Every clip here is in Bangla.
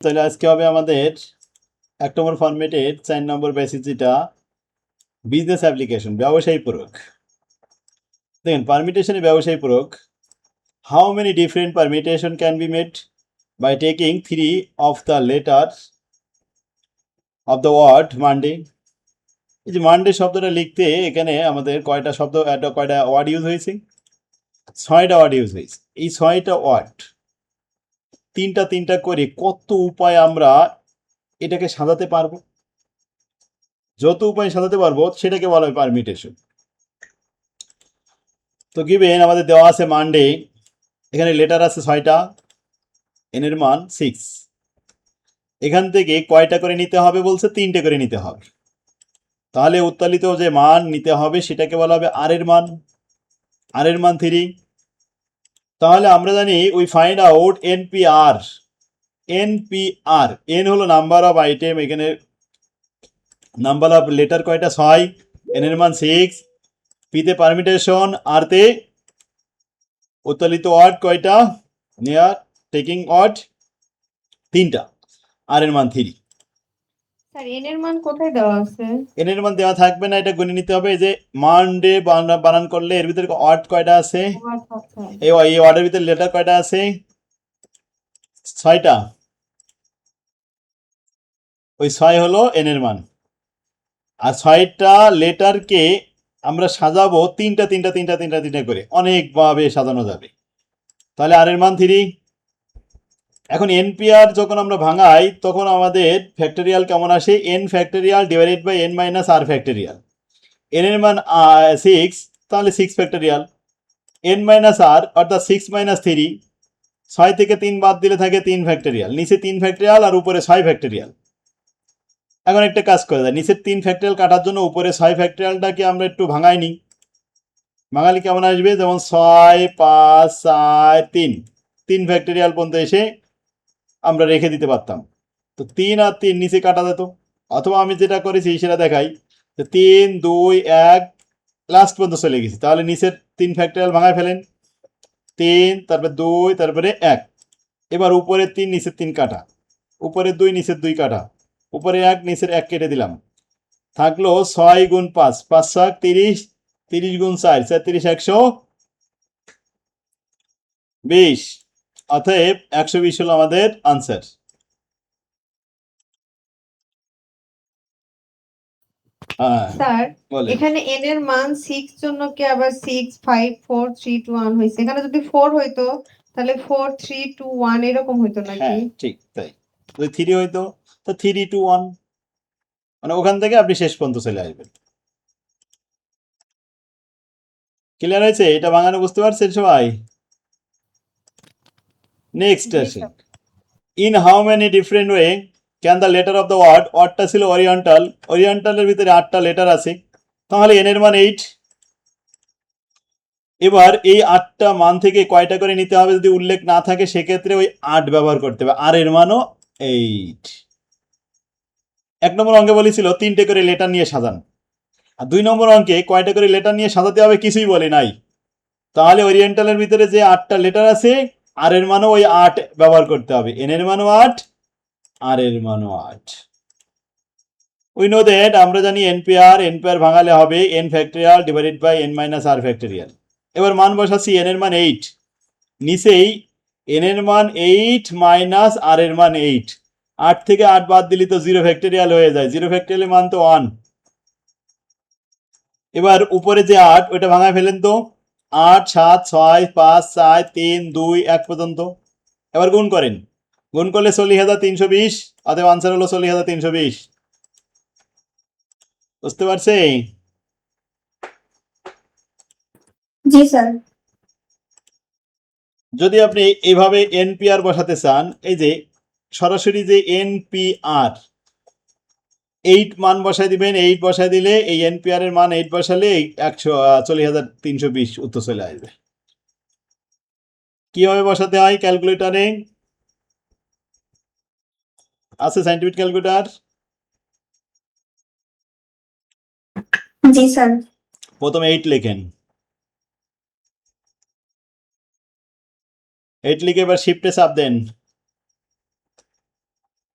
তাহলে আজকে হবে আমাদের 1 নম্বর ফরম্যাটের 4 নম্বর বেসিস, যেটা বিজনেস অ্যাপ্লিকেশন, ব্যবসায়ী প্রয়োগ। দেখেন পারমিটেশনে ব্যবসায়ী প্রয়োগ। How many different permutation can be made by taking 3 of the letter of the word Monday. এই যে মানডে শব্দটা লিখতে এখানে আমাদের কয়টা শব্দ, কয়টা ওয়ার্ড ইউজ হয়েছে? 6টা ওয়ার্ড ইউজ হয়েছে। এই 6টা ওয়ার্ড তিনটা করে কত উপায় আমরা এটাকে সাজাতে পারবো। যত উপায় সাজাতে পারবো সেটাকে বলা হয় পারমিটেশন। তো গিভেন আমাদের দেওয়া আছে মানডে, এখানে লেটার আছে 6টা, এন এর মান 6। এখান থেকে কয়টা করে নিতে হবে বলছে? 3টে করে নিতে হবে। তাহলে উত্তোলিত যে মান নিতে হবে সেটাকে বলা হবে আর এর মান। আর এর মান 3। তাহলে আমরা জানি we find out NPR. NPR, N হলো নাম্বার অফ আইটেম, এখানে নাম্বার অফ লেটার কয়টা? 6, এন এর মান 6, পিতে পারমিটেশন, আর তে উত্তোলিত ওয়ার্ড কয়টা? নিয়ার টেকিং ওয়ার্ড 3টা, আর এর মান 3। স্যার এন এর মান কোথায় দেওয়া আছে? এন এর মান দেওয়া থাকবে না, এটা গুনে নিতে হবে। এই যে মানডে বানান করলে এর ভিতরে ওয়ার্ড কয়টা আছে? ও আচ্ছা আচ্ছা। এই ওয়ার্ডের ভিতরে লেটার কয়টা আছে? 6টা। ওই 6 হলো এন এর মান। আর 6টা লেটারকে আমরা সাজাবো তিনটা করে, অনেকভাবে সাজানো যাবে। তাহলে আর এর মান 3। এখন এনপিআর যখন আমরা ভাঙাই তখন আমাদের ফ্যাক্টরিয়াল কেমন আসে? N factorial divided by n minus r factorial. N এর মান 6, তাহলে 6 ফ্যাক্টরিয়াল। এন মাইনাস আর অর্থাৎ 6 মাইনাস 3, 6 থেকে 3 বাদ দিলে থাকে 3 ফ্যাক্টরিয়াল। নিচে 3 ফ্যাক্টরিয়াল আর উপরে 6 ফ্যাক্টরিয়াল। এখন একটা কাজ করে যায়, নিচের 3 ফ্যাক্টরিয়াল কাটার জন্য উপরে 6 ফ্যাক্টরিয়ালটাকে আমরা একটু ভাঙাই নিই। ভাঙালে কেমন আসবে? যেমন 6, 5, 4, 3, 3 ফ্যাক্টরিয়াল পর্যন্ত এসে আমরা রেখে দিতে পারতাম। তো 3 আর 3 নিচে কাটা যেত। অথবা আমি যেটা করেছি সেটা দেখাই, 3, 2, 1 লাস্ট পর্যন্ত চলে গেছি। তাহলে নিচের 3 ফ্যাক্টরিয়াল ভাঙায় ফেলেন। 3, তারপরে 2, তারপরে 1। এবার উপরের 3 নিচের 3 কাটা, উপরের 2 নিচের 2 কাটা, উপরে 1 নিচের 1 কেটে দিলাম। থাকলো 6 গুণ 5, 5 7 30, 30 গুণ 4, 30, 120। অতএব 120 হলো আমাদের আনসার। স্যার বলেন। এখানে এন এর মান 6 জন্য কি আবার 6 5 4 3 2 1 হয়েছে? এখানে যদি 4 হইতো তাহলে 4 3 2 1 এরকম হইতো নাকি? হ্যাঁ ঠিক তাই। যদি 3 হইতো তো 3 2 1, মানে ওখান থেকে আপনি শেষ পর্যন্ত চলে আসবেন। ক্লিয়ার হয়েছে? এটা বাঙালি বুঝতে পারছেন সবাই? নেক্সট জি আসে, sir. In how many different way can the letter of the word, ওয়ার্ডটা ছিল ওরিয়েন্টাল, ওরিয়েন্টালের ভিতরে 8টা লেটার আছে, তাহলে এন এর মান 8। এবার এই 8টা মান থেকে কয়টা করে নিতে হবে যদি উল্লেখ না থাকে? সেক্ষেত্রে ওই 8 ব্যবহার করতে হবে, আর এর মানও 8। 1 নম্বর অঙ্কে বলেছিল 3টে করে লেটার নিয়ে সাজান, আর 2 নম্বর অঙ্কে কয়টা করে লেটার নিয়ে সাজাতে হবে কিছুই বলে নাই। তাহলে ওরিয়েন্টালের ভিতরে যে 8টা লেটার আছে, আর এর মানও ওই 8 ব্যবহার করতে হবে। এন এর মানও 8, আর এর মানও 8। উই নো দ্যাট, আমরা জানি এনপিআর ভাঙালে হবে n factorial divided by n minus r factorial. এবার মান বসাচ্ছি, এন এর মান 8, নিচেই এন এর মান 8 মাইনাস আর এর মান 8। 8 থেকে 8 বাদ দিলে তো 0 ফ্যাক্টরিয়াল হয়ে যায়, 0 ফ্যাক্টরিয়ালের মান তো 1। এবার উপরে যে 8 ওইটা ভাঙায় ফেলেন তো, 8 7 6 5 4 3 2 1 পর্যন্ত। এবার গুণ করেন, গুণ করলে 40,320, অতএব আনসার হলো 40,320। বুঝতে পারছে? জি স্যার। যদি আপনি এইভাবে এনপিআর বসাতে চান, এই যে সরাসরি যে এনপিআর 8 মান বসাই দিবেন, 8 বসাই দিলে এই এনপিআর এর মান 8 বসালে 140,320 উত্তর চলে আসবে। কিভাবে বসাতে হয়? ক্যালকুলেটারে আছে সাইন্টিফিক ক্যালকুলেটর। জি স্যার। প্রথমে 8 লেখেন, 8 লিখে এবার শিফটে চাপ দেন,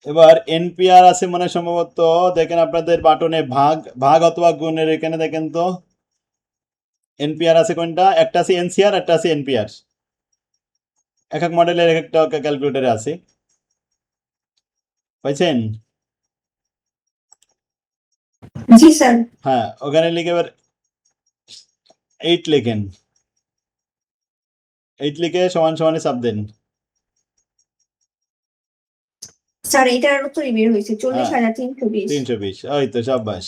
এবার এনপিআর আছে মানে সম্ভবত, দেখেন আপনাদের বাটনে ভাগ ভাগ অথবা গুণের এখানে দেখেন তো এনপিআর আছে কোনটা, একটা আছে এনসিআর, একটা আছে এনপিআর। এক এক মডেলের এক একটা ক্যালকুলেটরে আছে, পাইছেন? জি স্যার। হ্যাঁ, ওখানে লিখে এবার 8 লেখেন, 8 লিখে সমান সমানে চাপ দেন। স্যার এটার উত্তরই বের হয়েছে হ্যাঁ 40,320। 320, ওই তো সাব্বাস।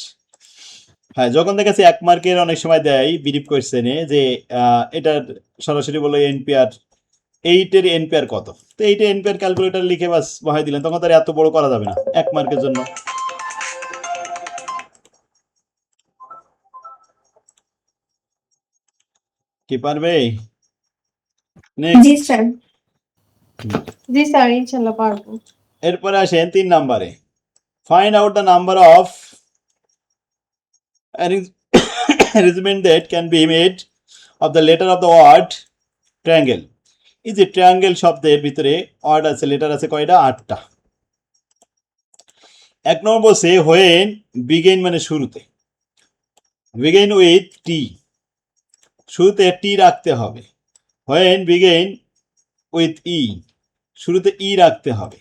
হ্যাঁ, যখন দেখেছি 1 মার্কের অনেক সময় দেয় বিরিপ কোশ্চেনে যে এটার সরাসরি বলো এনপিআর 8 এর এনপিআর কত, তো 8 এর এনপিআর ক্যালকুলেটর লিখে বাস বহাই দিলেন, তখন তার এত বড় করা যাবে না 1 মার্কের জন্য। কি পারবে? জি নেক্সট। স্যার। জি স্যার, ইনশাল্লাহ পারবো। এরপরে আসেন 3 নম্বরে, find out the number of arrangement that can be made of the letter of the word triangle. এই যে ট্রায়াঙ্গেল শব্দের ভিতরে ওয়ার্ড আছে, লেটার আছে কয়টা? 8টা। 1 নম্বর বলছে হোয়েন বিগেন মানে শুরুতে, বিগেন উইথ টি, শুরুতে টি রাখতে হবে। হোয়েন বিগেন উইথ ই, শুরুতে ই রাখতে হবে।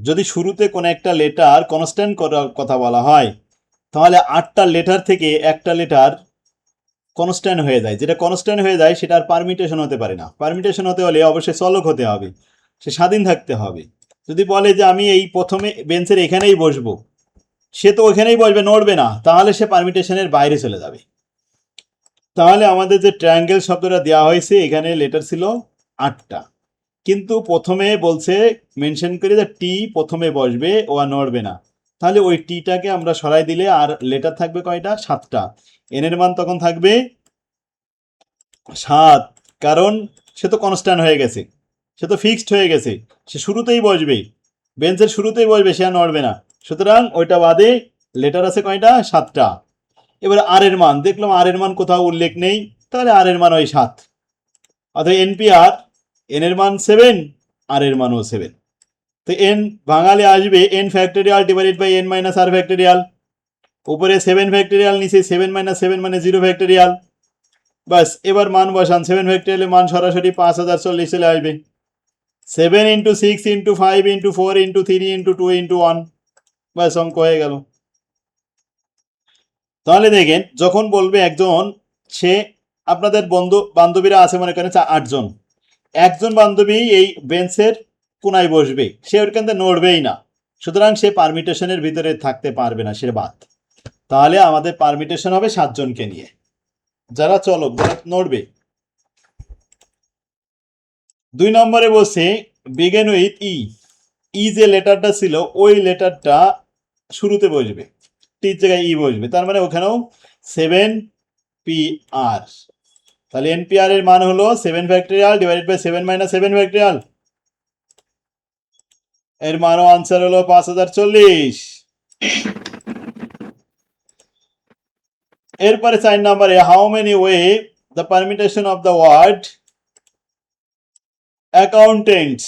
যদি শুরুতে কোনো একটা লেটার কনস্ট্যান্ট করার কথা বলা হয়, তাহলে 8টা লেটার থেকে একটা লেটার কনস্ট্যান্ট হয়ে যায়। যেটা কনস্ট্যান্ট হয়ে যায় সেটা আর পারমিটেশন হতে পারে না। পারমিটেশন হতে হলে অবশ্যই চলক হতে হবে, সে স্বাধীন থাকতে হবে। যদি বলে যে আমি এই প্রথমে বেঞ্চের এখানেই বসবো, সে তো ওখানেই বসবে, নড়বে না, তাহলে সে পারমিটেশনের বাইরে চলে যাবে। তাহলে আমাদের যে ট্রায়াঙ্গেল শব্দটা দেওয়া হয়েছে এখানে লেটার ছিল 8টা, কিন্তু প্রথমে বলছে মেনশন করে যে টি প্রথমে বসবে, ও আর নড়বে না। তাহলে ওই টিটাকে আমরা সরাই দিলে আর লেটার থাকবে কয়টা? 7টা। এন এর মান তখন থাকবে 7, কারণ সে তো কনস্ট্যান্ট হয়ে গেছে, সে তো ফিক্সড হয়ে গেছে, সে শুরুতেই বসবে, বেঞ্চের শুরুতেই বসবে, সে আর নড়বে না। সুতরাং ওইটা বাদে লেটার আছে কয়টা? 7টা। এবার আর এর মান দেখলাম, আর এর মান কোথাও উল্লেখ নেই, তাহলে আর এর মান ওই 7। অর্থাৎ এনপিআর, এন এর মান 7, আর এর মানও 7। তো এন বাঙালি আসবে n factorial divided by n minus r factorial, উপরে 7 ফ্যাক্টরিয়াল, নিচে 7 মাইনাস 7 মানে 0 ফ্যাক্টরিয়াল। বাস এবার মান বসান, 7 ফ্যাক্টরিয়ালের মান সরাসরি 5040 চলে আসবে। 7 into 6 into 5 into 4 into 3 into 2 into 1, বাস অঙ্ক হয়ে গেল। তাহলে দেখেন যখন বলবে একজন, সে আপনাদের বন্ধু বান্ধবীরা আছে মনে করেন 8 জন, একজন বান্ধবী এই বেঞ্চের কোনায় বসবে, সে ওইখান থেকে নড়বেই না, সুতরাং সে পারমিটেশনের ভিতরে থাকতে পারবে না, সে বাদ। তাহলে আমাদের পারমিটেশন হবে 7 জনকে নিয়ে, যারা চলক, যারা নড়বে। 2 নম্বরে বলছে বিগেন উইথ ই, ই যে লেটারটা ছিল ওই লেটারটা শুরুতে বসবে, টির জায়গায় ই বসবে, তার মানে ওখানেও 7 পি আর। তাহলে এনপিআর এর মান হলো 7 factorial divided by 7 minus 7 factorial, এর মানও আনসার হলো 5040। এরপরে 4 নম্বরে how many way the permutation of the word accountants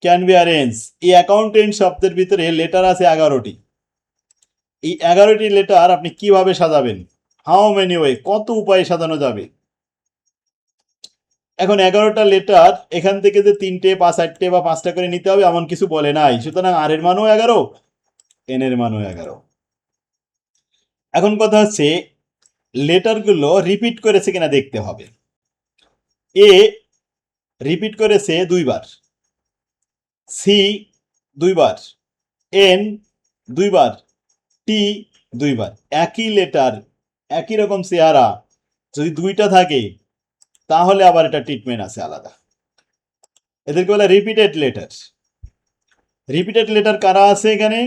can be arrange. এই অ্যাকাউন্টেন্ট শব্দের ভিতরে লেটার আছে 11টি। এই 11টি লেটার আপনি কিভাবে সাজাবেন? হাউ মেনি ওয়ে, কত উপায়ে সাজানো যাবে? এখন 11টা লেটার এখান থেকে যে 3টে 5 8টে বা 5টা করে নিতে হবে এমন কিছু বলে নাই, সুতরাং আর এর মানও 11, এন এর মানও 11। এখন কথা হচ্ছে লেটারগুলো রিপিট করেছে কিনা দেখতে হবে। এ রিপিট করেছে 2বার, সি 2বার, এন 2বার, টি 2বার। একই লেটার, একই রকম চেহারা যদি 2টা থাকে তাহলে আবার এটা ট্রিটমেন্ট আছে আলাদা, এদেরকে বলে রিপিটেড লেটার। রিপিটেড লেটার কারা আছে এখানে?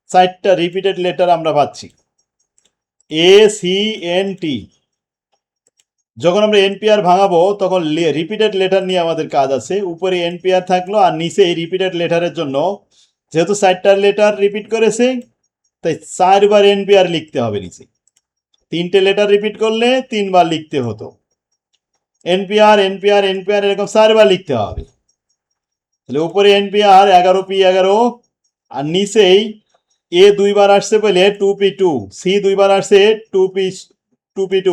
4টা রিপিটেড লেটার আমরা পাচ্ছি, এ সি এন টি। যখন আমরা এনপিআর ভাঙাবো তখন রিপিটেড লেটার নিয়ে আমাদের কাজ আছে। উপরে এনপিআর থাকলো আর নিচে এই রিপিটেড লেটারের জন্য, যেহেতু 4টা লেটার রিপিট করেছে তাই 4বার এনপিআর লিখতে হবে নিচে। 3টে লেটার রিপিট করলে 3বার লিখতে হতো, এনপিআর এনপিআর এনপিআর এরকম 4বার লিখতে হবে। তাহলে উপরে এনপিআর 11p11, আর নিচেই এ দুইবার আসছে বলে 2p2, সি দুইবার আসছে 2p2,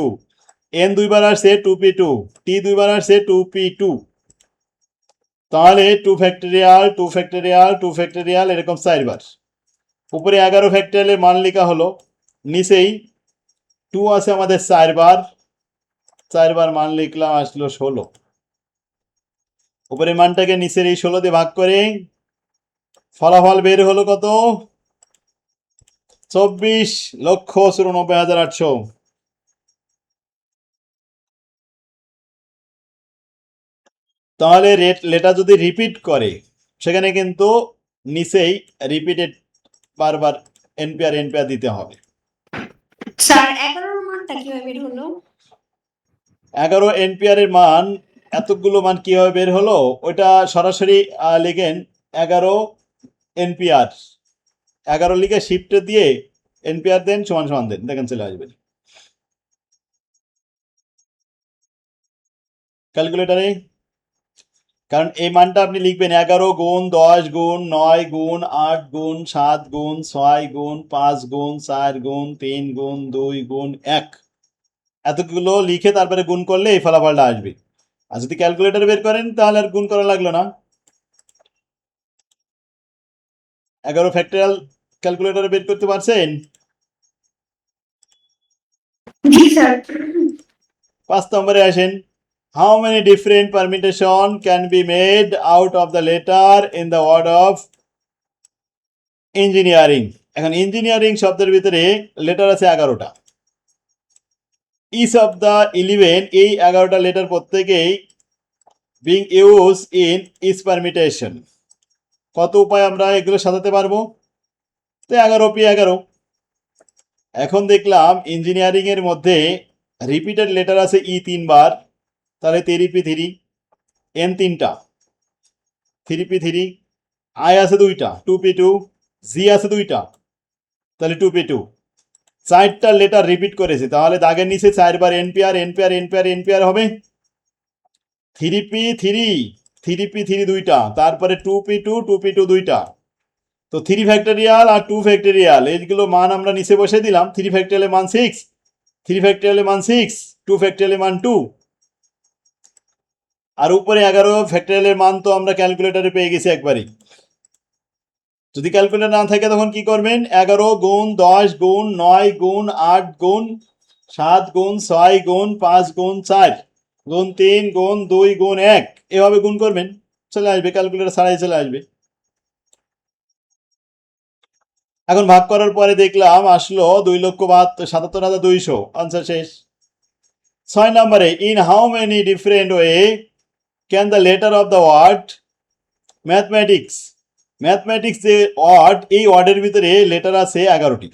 এন দুইবার আসছে 2p2, টি দুইবার আসছে 2p2। তাহলে 2 ফ্যাক্টরিয়াল 2 ফ্যাক্টরিয়াল 2 ফ্যাক্টরিয়াল এরকম 4বার। উপরে 11 ফ্যাক্টরিয়ালের মান লেখা হলো, নিচেই 2 আছে আমাদের 4বার মান লিখলাম, আসলো 16। উপরের মানটাকে নিচের এই 16 দিয়ে ভাগ করে ফলাফল বের হলো কত? 24,94,800। তাহলে লেটা যদি রিপিট করে সেখানে কিন্তু নিচেই রিপিটেড বারবার এনপিআর দিতে হবে। স্যার 11 মানটা কিভাবে বের হলো? 11 এনপিআর এর মান, এতগুলো মান কিভাবে বের হলো ওটা সরাসরি লিখেন 11 এনপিআর, 11 লিখে শিফটে দিয়ে এনপিআর দেন সমান সমান দেন, দেখেন চলে আসবে ক্যালকুলেটারে। কারণ এই মানটা আপনি লিখবেন 11 গুণ 10 গুণ 9 গুণ 8 গুণ 7 গুণ 6 গুণ 5 গুণ 4 গুণ 3 গুণ 2 গুণ 1, এতগুলো লিখে তারপরে গুণ করলে এই ফলাফলটা আসবে। আর যদি ক্যালকুলেটর বের করেন তাহলে আর গুণ করা লাগলো না। 11 ফ্যাক্টরিয়াল ক্যালকুলেটরে বের করতে পারছেন? জি স্যার। 5 নম্বরে আসেন। How many different permutation can be made out of the letter in the word of engineering? এখন ইঞ্জিনিয়ারিং শব্দের ভিতরে লেটার আছে 11টা। Each of the 11, এই 11টা লেটার প্রত্যেকেই being used in each permutation, কত উপায় আমরা এগুলো সাজাতে পারবো? তো 11p11। এখন দেখলাম ইঞ্জিনিয়ারিং এর মধ্যে রিপিটেড লেটার আছে ই 3বার, তাহলে 3p3, এন 3টা 3p3, আই আছে 2টা 2p2, জি আছে 2টা তাহলে 2p2। 4টা লেটার রিপিট করেছে, তাহলে দাগের নিচে 4বার এনপিআর হবে। 3p3 2টা, তারপরে 2p2 2টা। তো 3 ফ্যাক্টরিয়াল আর 2 ফ্যাক্টরিয়াল এইগুলো মান আমরা নিচে বসে দিলাম। 3 ফ্যাক্টরিয়ালের মান 6, 3 ফ্যাক্টরিয়ালের মান 6, 2 ফ্যাক্টরিয়ালের মান 2, আর উপরে 11 ফ্যাক্টরিয়ালের মান তো আমরা ক্যালকুলেটরে পেয়ে গেছি একবারই। যদি ক্যালকুলেটর না থাকে তখন কি করবেন? 11 গুণ 10 গুণ 9 গুণ 8 গুণ 7 গুণ 6 গুণ 5 গুণ 4 গুণ 3 গুণ 2 গুণ 1, এভাবে গুণ করবেন, চলে আসবে, ক্যালকুলেটর ছাড়াই চলে আসবে। এখন ভাগ করার পরে দেখলাম আসলো 2,77,200, আনসার শেষ। 6 নম্বরে, in how many different way can the letter of the word mathematics, mathematics যে ওয়ার্ড, এই ওয়ার্ডের ভিতরে লেটার আছে 11টি।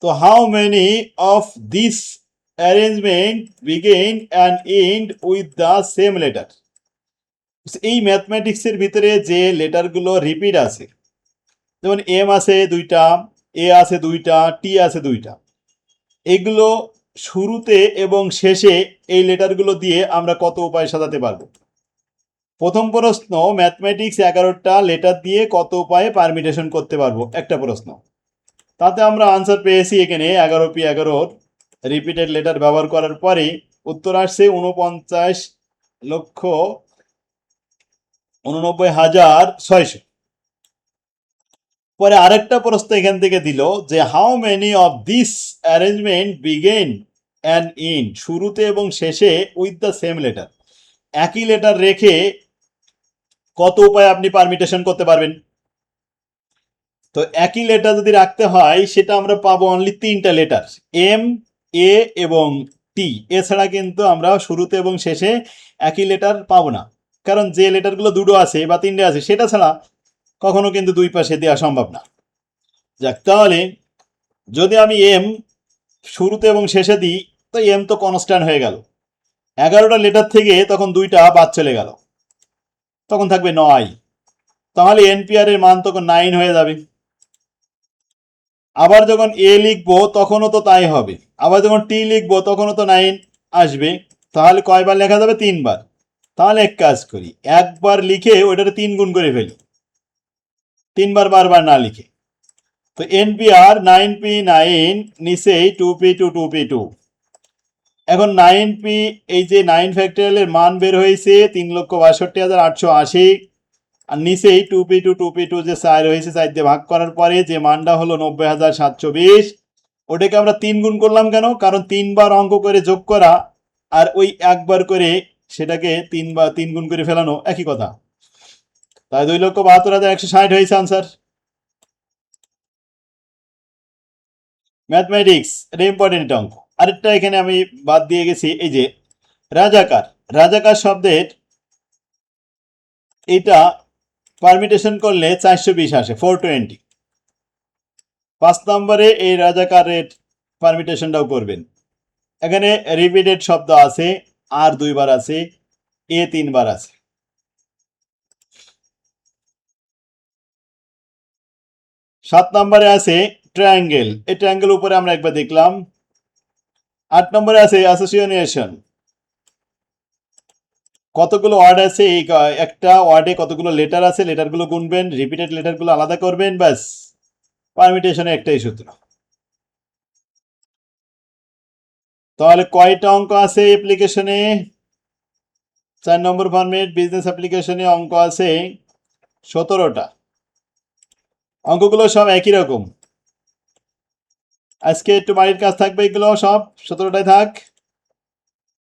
তো how many of this arrangement begin and end with the same letter, এই ম্যাথমেটিক্সের ভিতরে যে লেটারগুলো রিপিট আছে, যেমন এম আছে 2টা, এ আছে 2টা, টি আছে 2টা, এগুলো শুরুতে এবং শেষে এই লেটারগুলো দিয়ে আমরা কত উপায় সাজাতে পারবো? প্রথম প্রশ্ন, ম্যাথমেটিক্স 11টা লেটার দিয়ে কত উপায়ে পারমিটেশন করতে পারবো, একটা প্রশ্ন। তাতে আমরা আনসার পেয়েছি এখানে 11p11 রিপিটেড লেটার ব্যবহার করার পরে উত্তর আসছে 49,89,600। পরে আরেকটা প্রশ্ন এখান থেকে দিল যে how many of this arrangement begin and in, শুরুতে এবং শেষে উইথ দ্য সেম লেটার, একই লেটার রেখে কত উপায়ে আপনি পারমিটেশন করতে পারবেন? তো একই লেটার যদি রাখতে হয় সেটা আমরা পাবো অনলি 3টা লেটার, এম, এ এবং টি, এছাড়া কিন্তু আমরা শুরুতে এবং শেষে একই লেটার পাবো না, কারণ যে লেটারগুলো 2টো আছে বা 3টে আছে সেটা ছাড়া কখনো কিন্তু দুই পাশে দেওয়া সম্ভব না। যাক, তাহলে যদি আমি এম শুরুতে এবং শেষে দিই তো এম তো কনস্ট্যান্ট হয়ে গেল, 11টা লেটার থেকে তখন 2টা বাদ চলে গেল, তখন থাকবে 9, তাহলে এনপিআর এর মান তখন 9 হয়ে যাবে। আবার যখন এ লিখবো তখনও তো তাই হবে, আবার যখন টি লিখবো তখনও তো 9 আসবে, তাহলে কয়বার লেখা যাবে? 3বার, তাহলে এক কাজ করি, একবার লিখে ওইটারে 3 গুণ করে ফেলি, 3বার বারবার না লিখে। তো NPR 9P9 নিচেই 2P2 2P2। এখন 9P, এই যে 9 ফ্যাক্টরিয়ালের মান বের হয়েছে 3,62,880, আর নিচেই 2P2 2P2 যে 4 হয়েছে 4 দিয়ে ভাগ করার পরে যে মানটা হলো 90,720, ওটাকে আমরা 3 গুণ করলাম কেন? কারণ 3বার অঙ্ক করে যোগ করা আর ওই একবার করে সেটাকে 3 গুণ করে ফেলানো একই কথা। তাই 2,72,160 হয়েছে আনসার। ম্যাথমেটিক্স, এটা ইম্পর্টেন্ট অঙ্ক। আরেকটা এখানে আমি বাদ দিয়ে গেছি, এই যে রাজাকার। রাজাকার শব্দের এটা পারমিটেশন করলে 420 আসে, 420। 5 নম্বরে এই রাজাকারের পারমিটেশনটাও করবেন। এখানে রিপিটেড শব্দ আছে, আর 2বার আছে, এ 3বার আছে। 7 নম্বরে আছে ট্রায়াঙ্গেল, এই ট্রায়াঙ্গেল উপরে আমরা একবার দেখলাম। 8 নম্বরে আছে অ্যাসোসিয়েশন। কতগুলো ওয়ার্ড আছে, এই একটা ওয়ার্ডে কতগুলো লেটার আছে, লেটারগুলো গুনবেন, রিপিটেড লেটারগুলো আলাদা করবেন, ব্যাস পারমিটেশনে একটাই সূত্র। তাহলে কয়টা অঙ্ক আছে অ্যাপ্লিকেশনে? 4 নম্বর ফরম্যাট বিজনেস অ্যাপ্লিকেশনে অঙ্ক আছে 17টা। অঙ্কগুলো সব একই রকম। আজকে একটু বাড়ির কাজ থাকবে, এগুলো সব 17টায় থাক।